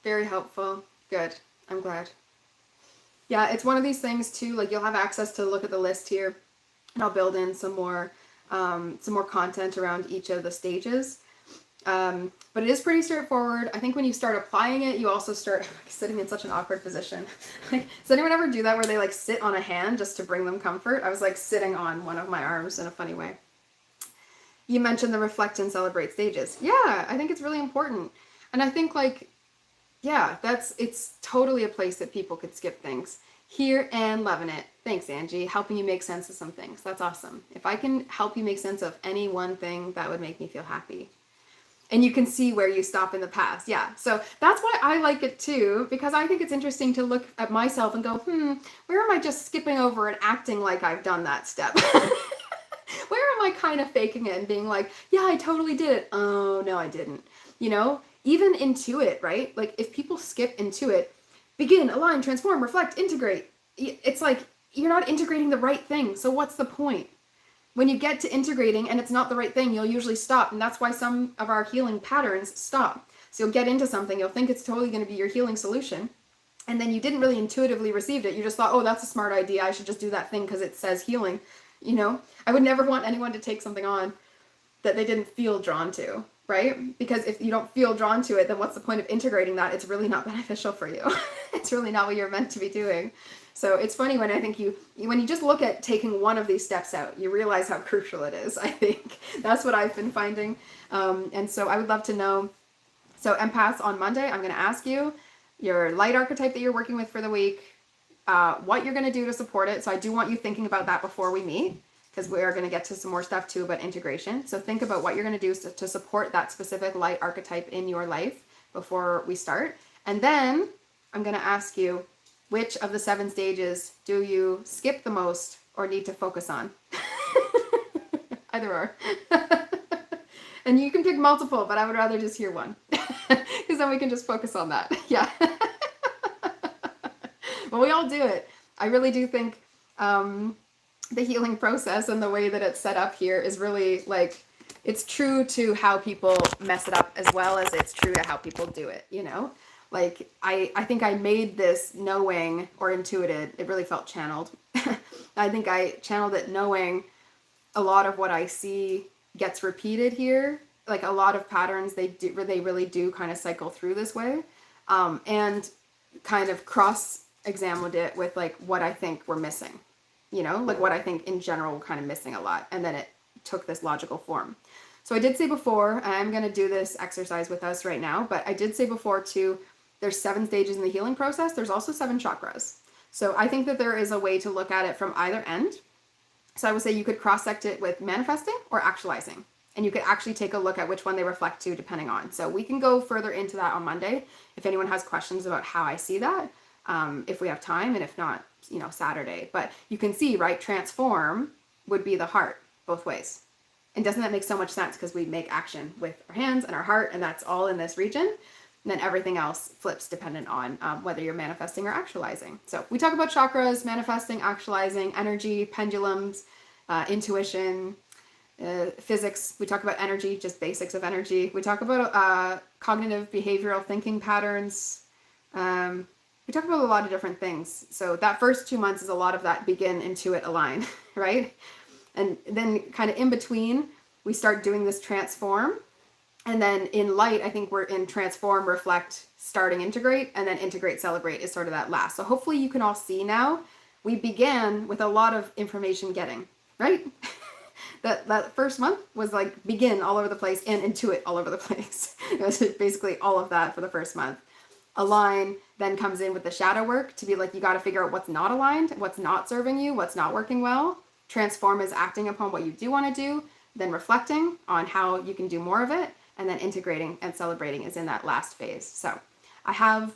Very helpful. Good. I'm glad. Yeah, it's one of these things too, like you'll have access to look at the list here, and I'll build in some more content around each of the stages. But it is pretty straightforward. I think when you start applying it, you also start sitting in such an awkward position. Like, does anyone ever do that where they like sit on a hand just to bring them comfort? I was like sitting on one of my arms in a funny way. You mentioned the reflect and celebrate stages. Yeah, I think it's really important. And I think like, yeah, it's totally a place that people could skip things. Here and loving it. Thanks, Angie. Helping you make sense of some things. That's awesome. If I can help you make sense of any one thing, that would make me feel happy. And you can see where you stop in the past. Yeah, so that's why I like it too, because I think it's interesting to look at myself and go, where am I just skipping over and acting like I've done that step? Where am I kind of faking it and being like, yeah, I totally did it. Oh, no, I didn't. You know, even intuit, right? Like if people skip intuit, begin, align, transform, reflect, integrate. It's like you're not integrating the right thing. So what's the point? When you get to integrating and it's not the right thing, you'll usually stop. And that's why some of our healing patterns stop. So you'll get into something, you'll think it's totally going to be your healing solution. And then you didn't really intuitively receive it. You just thought, oh, that's a smart idea. I should just do that thing because it says healing. You know, I would never want anyone to take something on that they didn't feel drawn to, right? Because if you don't feel drawn to it, then what's the point of integrating that? It's really not beneficial for you. It's really not what you're meant to be doing. So it's funny when I think when you just look at taking one of these steps out, you realize how crucial it is, I think. That's what I've been finding. And so I would love to know. So empaths, on Monday, I'm going to ask you your light archetype that you're working with for the week, what you're going to do to support it. So I do want you thinking about that before we meet, because we are going to get to some more stuff too about integration. So think about what you're going to do to support that specific light archetype in your life before we start. And then I'm going to ask you, which of the 7 stages do you skip the most or need to focus on? Either or. And you can pick multiple, but I would rather just hear one. Because then we can just focus on that. Yeah. Well, we all do it. I really do think the healing process and the way that it's set up here is really like, it's true to how people mess it up as well as it's true to how people do it, you know? Like, I think I made this knowing or intuited, it really felt channeled. I think I channeled it knowing a lot of what I see gets repeated here. Like a lot of patterns, they really do kind of cycle through this way. And kind of cross-examined it with like what I think we're missing, you know, like what I think in general we're kind of missing a lot. And then it took this logical form. So I did say before, I'm going to do this exercise with us right now, but I did say before too, there's 7 stages in the healing process. There's also 7 chakras. So I think that there is a way to look at it from either end. So I would say you could cross-sect it with manifesting or actualizing. And you could actually take a look at which one they reflect to depending on. So we can go further into that on Monday if anyone has questions about how I see that, if we have time, and if not, you know, Saturday. But you can see, right, transform would be the heart both ways. And doesn't that make so much sense? Because we make action with our hands and our heart, and that's all in this region. And then everything else flips dependent on whether you're manifesting or actualizing. So we talk about chakras, manifesting, actualizing, energy, pendulums, intuition, physics. We talk about energy, just basics of energy. We talk about cognitive behavioral thinking patterns. We talk about a lot of different things. So that first 2 months is a lot of that begin, intuit, align, right? And then kind of in between, we start doing this transform. And then in light, I think we're in transform, reflect, starting, integrate, and then integrate, celebrate is sort of that last. So hopefully you can all see now, we began with a lot of information getting, right? that first month was like begin all over the place and intuit all over the place. It was basically all of that for the first month. Align then comes in with the shadow work to be like, you got to figure out what's not aligned, what's not serving you, what's not working well. Transform is acting upon what you do want to do, then reflecting on how you can do more of it. And then integrating and celebrating is in that last phase. So I have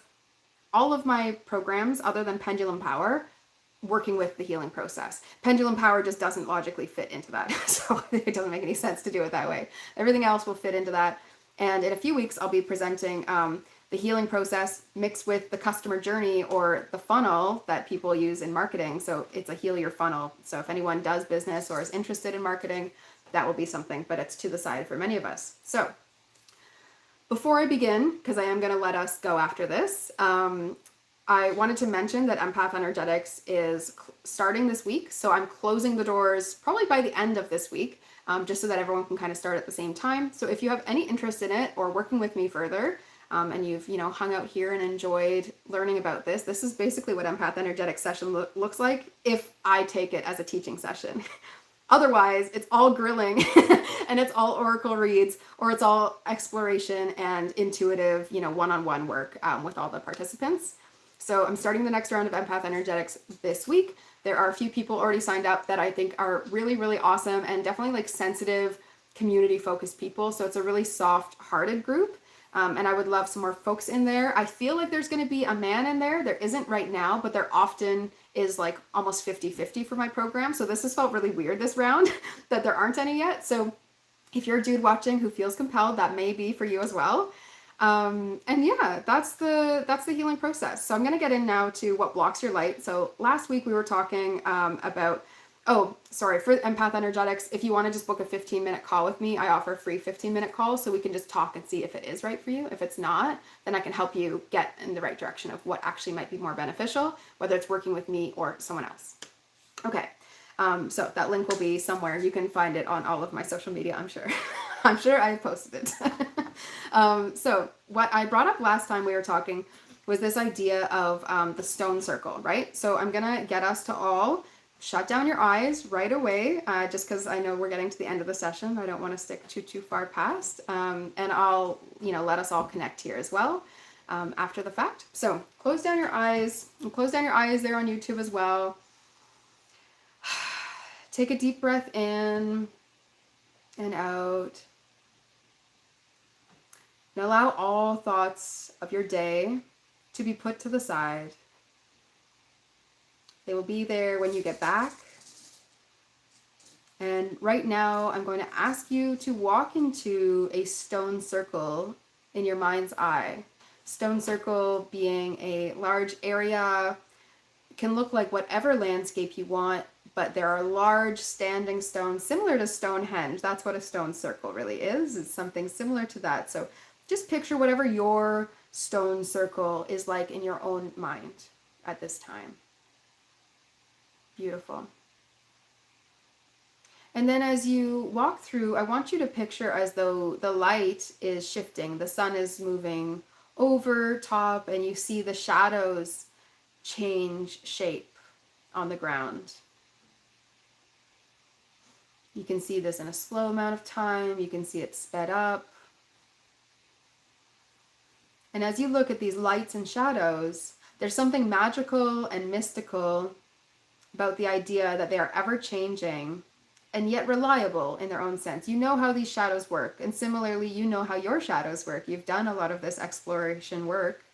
all of my programs other than Pendulum Power working with the healing process. Pendulum Power just doesn't logically fit into that. So it doesn't make any sense to do it that way. Everything else will fit into that. And in a few weeks, I'll be presenting the healing process mixed with the customer journey or the funnel that people use in marketing. So it's a heal your funnel. So if anyone does business or is interested in marketing, that will be something, but it's to the side for many of us. So before I begin, because I am going to let us go after this, I wanted to mention that Empath Energetics is starting this week. So I'm closing the doors probably by the end of this week, just so that everyone can kind of start at the same time. So if you have any interest in it or working with me further, and you've, you know, hung out here and enjoyed learning about this, this is basically what Empath Energetics session looks like if I take it as a teaching session. Otherwise, it's all grilling and it's all oracle reads, or it's all exploration and intuitive, you know, one-on-one work with all the participants. So I'm starting the next round of Empath Energetics this week. There are a few people already signed up that I think are really, really awesome and definitely like sensitive, community-focused people. So it's a really soft-hearted group. And I would love some more folks in there. I feel like there's going to be a man in there. There isn't right now, but there often is like almost 50-50 for my program. So this has felt really weird this round that there aren't any yet. So if you're a dude watching who feels compelled, that may be for you as well. And yeah, that's the healing process. So I'm going to get in now to what blocks your light. So last week we were talking about, for Empath Energetics, if you want to just book a 15-minute call with me, I offer free 15-minute calls so we can just talk and see if it is right for you. If it's not, then I can help you get in the right direction of what actually might be more beneficial, whether it's working with me or someone else. Okay. So that link will be somewhere. You can find it on all of my social media, I'm sure. I'm sure I posted it. So what I brought up last time we were talking was this idea of the stone circle, right? So I'm going to get us to all shut down your eyes right away, just because I know we're getting to the end of the session. I don't want to stick too far past. And I'll, let us all connect here as well after the fact. So close down your eyes. And close down your eyes there on YouTube as well. Take a deep breath in and out. And allow all thoughts of your day to be put to the side. They will be there when you get back. And right now, I'm going to ask you to walk into a stone circle in your mind's eye. Stone circle being a large area, can look like whatever landscape you want, but there are large standing stones similar to Stonehenge. That's what a stone circle really is. It's something similar to that. So just picture whatever your stone circle is like in your own mind at this time. Beautiful. And then as you walk through, I want you to picture as though the light is shifting. The sun is moving over top, and you see the shadows change shape on the ground. You can see this in a slow amount of time. You can see it sped up. And as you look at these lights and shadows, there's something magical and mystical about the idea that they are ever changing and yet reliable in their own sense. You know how these shadows work, and similarly, you know how your shadows work. You've done a lot of this exploration work,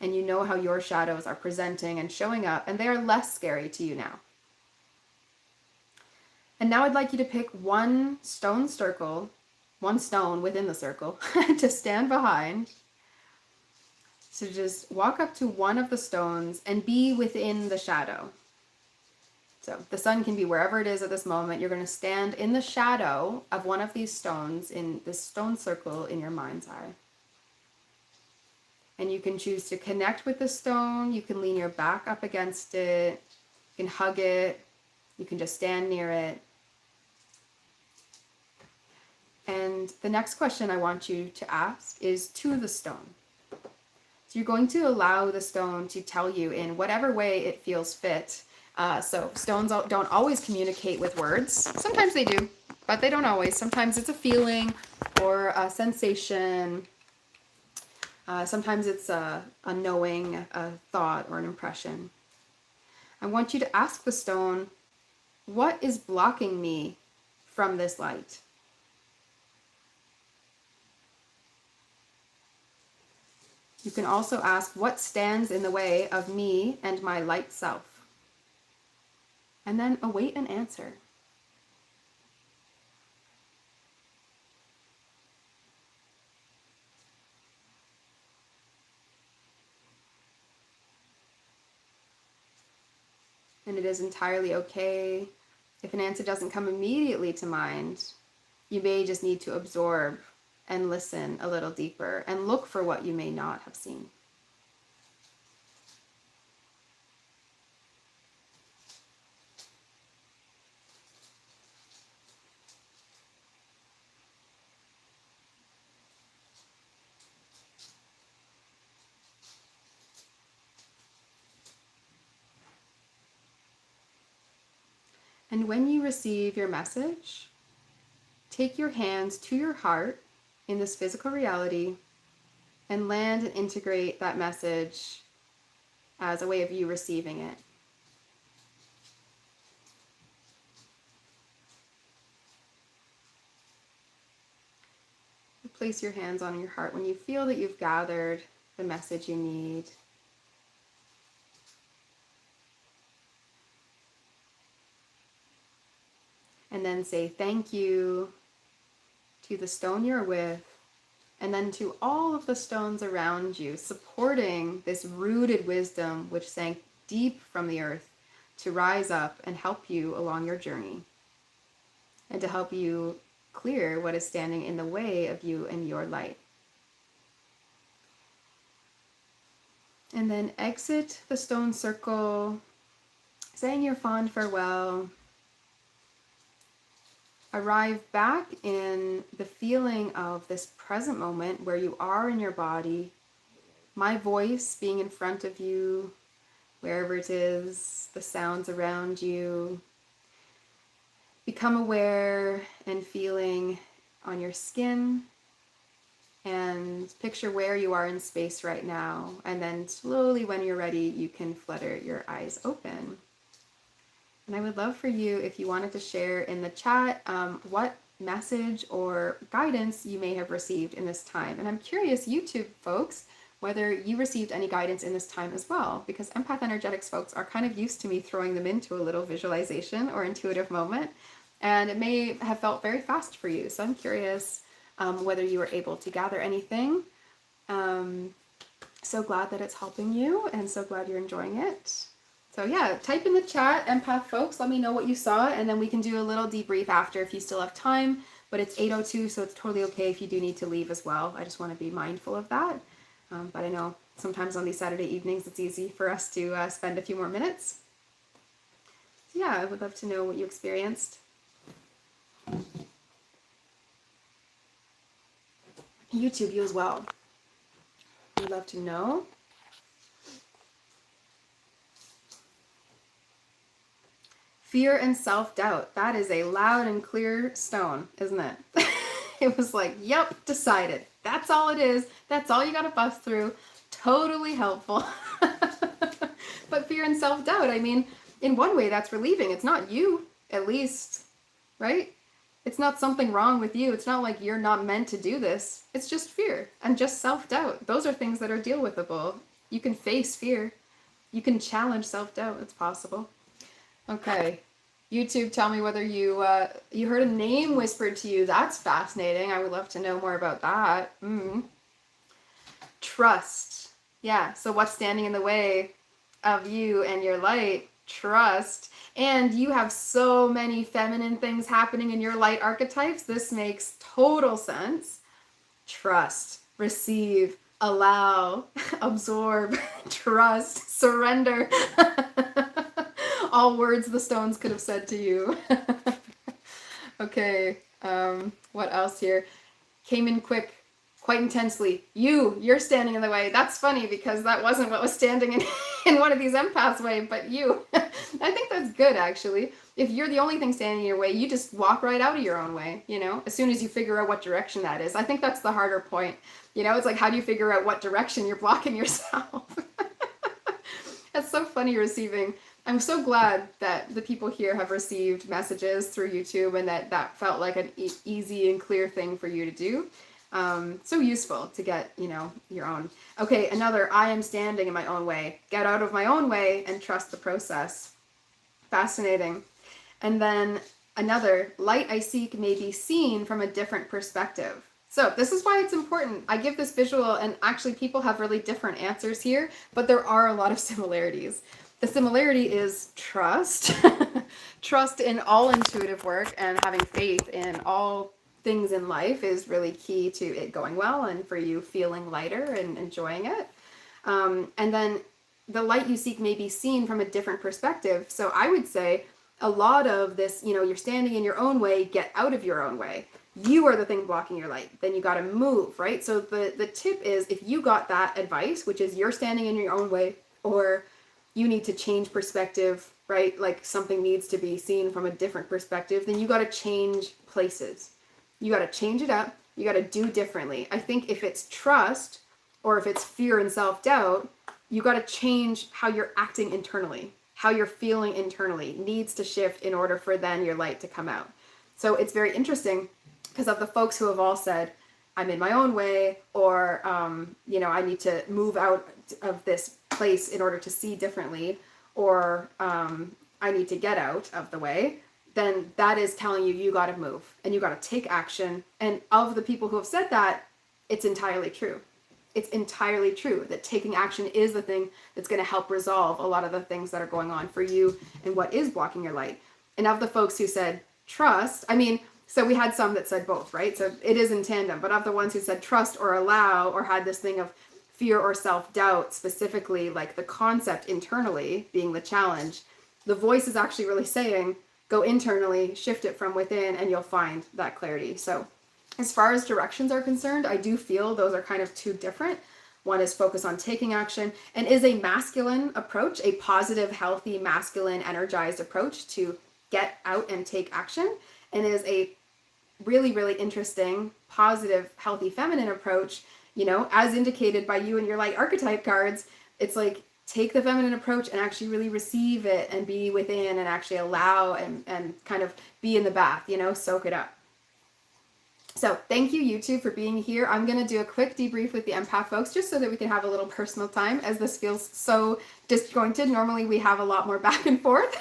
and you know how your shadows are presenting and showing up, and they are less scary to you now. And now I'd like you to pick one stone circle, one stone within the circle, to stand behind. So just walk up to one of the stones and be within the shadow. So the sun can be wherever it is at this moment. You're going to stand in the shadow of one of these stones in this stone circle in your mind's eye. And you can choose to connect with the stone. You can lean your back up against it. You can hug it. You can just stand near it. And the next question I want you to ask is to the stone. So you're going to allow the stone to tell you in whatever way it feels fit. So stones don't always communicate with words. Sometimes they do, but they don't always. Sometimes it's a feeling or a sensation. Sometimes it's a knowing, a thought, or an impression. I want you to ask the stone, what is blocking me from this light? You can also ask, what stands in the way of me and my light self? And then await an answer. And it is entirely okay if an answer doesn't come immediately to mind. You may just need to absorb and listen a little deeper and look for what you may not have seen. And when you receive your message, take your hands to your heart in this physical reality and land and integrate that message as a way of you receiving it. Place your hands on your heart when you feel that you've gathered the message you need. And then say thank you to the stone you're with, and then to all of the stones around you, supporting this rooted wisdom which sank deep from the earth to rise up and help you along your journey, and to help you clear what is standing in the way of you and your light. And then exit the stone circle, saying your fond farewell. Arrive back in the feeling of this present moment where you are in your body, my voice being in front of you, wherever it is, the sounds around you. Become aware and feeling on your skin, and picture where you are in space right now. And then slowly, when you're ready, you can flutter your eyes open. And I would love for you, if you wanted to share in the chat, what message or guidance you may have received in this time. And I'm curious, YouTube folks, whether you received any guidance in this time as well, because Empath Energetics folks are kind of used to me throwing them into a little visualization or intuitive moment, and it may have felt very fast for you. So I'm curious whether you were able to gather anything. So glad that it's helping you, and so glad you're enjoying it. So yeah, type in the chat, Empath folks, let me know what you saw, and then we can do a little debrief after if you still have time. But it's 8:02, so it's totally okay if you do need to leave as well. I just want to be mindful of that. But I know sometimes on these Saturday evenings it's easy for us to spend a few more minutes. So yeah, I would love to know what you experienced. YouTube, you as well. I'd love to know. Fear and self-doubt. That is a loud and clear stone, isn't it? It was like, yep, decided. That's all it is. That's all you got to bust through. Totally helpful. But fear and self-doubt, I mean, in one way that's relieving. It's not you, at least, right? It's not something wrong with you. It's not like you're not meant to do this. It's just fear and just self-doubt. Those are things that are deal withable. You can face fear. You can challenge self-doubt. It's possible. Okay. YouTube, tell me whether you you heard a name whispered to you. That's fascinating. I would love to know more about that. Trust. Yeah. So what's standing in the way of you and your light? Trust. And you have so many feminine things happening in your light archetypes. This makes total sense. Trust, receive, allow, absorb, trust, surrender. All words the stones could have said to you. Okay, what else here? Came in quick, quite intensely. You're standing in the way. That's funny because that wasn't what was standing in one of these empaths' way, but you. I think that's good, actually. If you're the only thing standing in your way, you just walk right out of your own way, you know, as soon as you figure out what direction that is. I think that's the harder point. You know, it's like, how do you figure out what direction you're blocking yourself? That's so funny receiving. I'm so glad that the people here have received messages through YouTube and that felt like an easy and clear thing for you to do. So useful to get, you know, your own. Okay, another, I am standing in my own way. Get out of my own way and trust the process. Fascinating. And then another, light I seek may be seen from a different perspective. So this is why it's important. I give this visual, and actually people have really different answers here, but there are a lot of similarities. The similarity is trust. Trust in all intuitive work and having faith in all things in life is really key to it going well and for you feeling lighter and enjoying it. And then the light you seek may be seen from a different perspective. So I would say a lot of this, you know, you're standing in your own way, get out of your own way. You are the thing blocking your light. Then you got to move, right? So the tip is, if you got that advice, which is you're standing in your own way, or you need to change perspective, right? Like something needs to be seen from a different perspective, then you got to change places. You got to change it up. You got to do differently. I think if it's trust or if it's fear and self-doubt, you got to change how you're acting internally, how you're feeling internally needs to shift in order for then your light to come out. So it's very interesting because of the folks who have all said, I'm in my own way, or, you know, I need to move out of this place in order to see differently, or I need to get out of the way, then that is telling you got to move and you got to take action. And of the people who have said that, it's entirely true. It's entirely true that taking action is the thing that's going to help resolve a lot of the things that are going on for you and what is blocking your light. And of the folks who said trust, I mean, so we had some that said both, right? So it is in tandem, but of the ones who said trust or allow, or had this thing of fear or self-doubt, specifically like the concept internally being the challenge, the voice is actually really saying, go internally, shift it from within, and you'll find that clarity. So as far as directions are concerned, I do feel those are kind of two different. One is focus on taking action and is a masculine approach, a positive, healthy, masculine, energized approach to get out and take action, and is a really, really interesting, positive, healthy, feminine approach, you know, as indicated by you and your light archetype cards. It's like, take the feminine approach and actually really receive it and be within and actually allow and kind of be in the bath, you know, soak it up. So thank you, YouTube, for being here. I'm going to do a quick debrief with the empath folks just so that we can have a little personal time, as this feels so disjointed. Normally we have a lot more back and forth.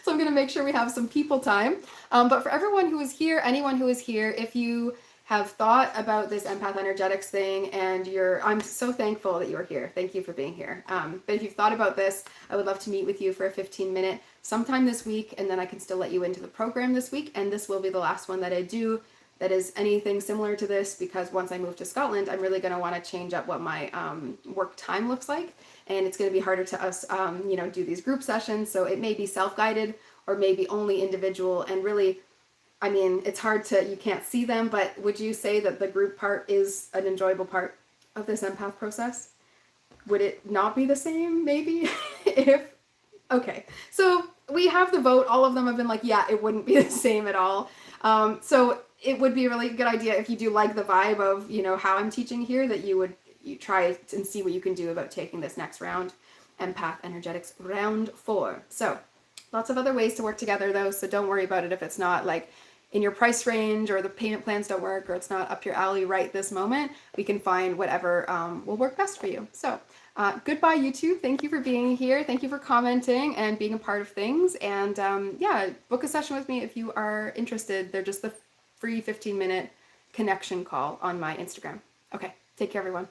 So I'm going to make sure we have some people time. But for everyone who is here, anyone who is here, if you have thought about this empath energetics thing and I'm so thankful that you're here. Thank you for being here. But if you've thought about this, I would love to meet with you for a 15-minute sometime this week, and then I can still let you into the program this week. And this will be the last one that I do that is anything similar to this, because once I move to Scotland, I'm really going to want to change up what my work time looks like. And it's going to be harder to us, do these group sessions. So it may be self-guided or maybe only individual. And really, I mean, it's hard you can't see them, but would you say that the group part is an enjoyable part of this empath process? Would it not be the same, maybe? Okay. So we have the vote. All of them have been like, yeah, it wouldn't be the same at all. So it would be a really good idea if you do like the vibe of, how I'm teaching here, that you try and see what you can do about taking this next round, Empath Energetics round 4. So lots of other ways to work together though, so don't worry about it if it's not like in your price range or the payment plans don't work or it's not up your alley right this moment. We can find whatever will work best for you. So goodbye, YouTube. Thank you for being here. Thank you for commenting and being a part of things. And book a session with me if you are interested. They're just the free 15-minute connection call on my Instagram. Okay, take care, everyone.